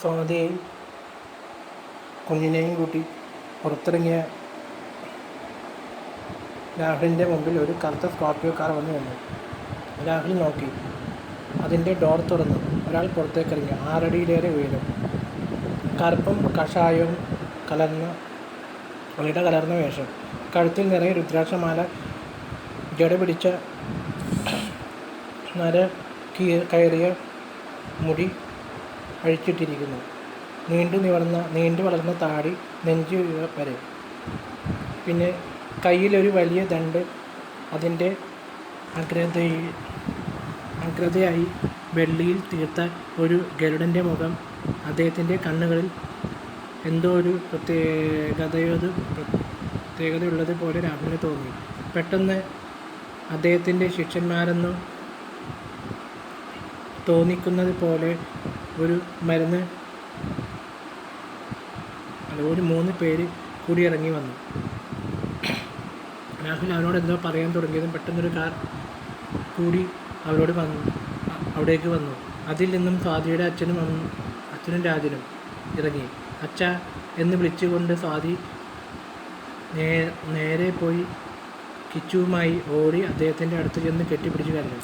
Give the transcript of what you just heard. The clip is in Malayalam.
സ്വാതിയെയും കുഞ്ഞിനെയും കൂട്ടി പുറത്തിറങ്ങിയ രാഹുലിൻ്റെ മുമ്പിൽ ഒരു കറുത്ത സ്കോർപ്പിയോ കാർ വന്നു നിന്നു. രാഹുൽ നോക്കി. അതിൻ്റെ ഡോർ തുറന്നു. ഒരാൾ പുറത്തേക്കിറങ്ങി. 6 അടിയിലേറെ ഉയരം, കറുപ്പും കഷായവും കലർന്ന വേഷം, കഴുത്തിൽ നിറയെ രുദ്രാക്ഷമാല, ജട പിടിച്ച നര കയറിയ മുടി അഴിച്ചിട്ടിരിക്കുന്നു. നീണ്ടു വളർന്ന താടി നെഞ്ചു വരെ. പിന്നെ കയ്യിലൊരു വലിയ ദണ്ട്. അതിൻ്റെ അഗ്രതയായി വെള്ളിയിൽ തീർത്ത ഒരു ഗരുഡൻ്റെ മുഖം. അദ്ദേഹത്തിൻ്റെ കണ്ണുകളിൽ എന്തോ ഒരു പ്രത്യേകതയുള്ളത് പോലെ രാഹുലിന് തോന്നി. പെട്ടെന്ന് അദ്ദേഹത്തിൻ്റെ ശിഷ്യന്മാരെന്നു തോന്നിക്കുന്നത് പോലെ ഒരു 3 പേര് കൂടി ഇറങ്ങി വന്നു. രാഹുൽ അവനോട് എന്തോ പറയാൻ തുടങ്ങിയതും പെട്ടെന്നൊരു കാർ കൂടി അവിടേക്ക് വന്നു. അതിൽ നിന്നും സ്വാതിയുടെ അച്ഛനും രാജനും ഇറങ്ങി. അച്ഛാ എന്ന് വിളിച്ചുകൊണ്ട് സ്വാതി നേരെ പോയി കിച്ചുവുമായി ഓടി അദ്ദേഹത്തിൻ്റെ അടുത്ത് ചെന്ന് കെട്ടിപ്പിടിച്ച് കരഞ്ഞു.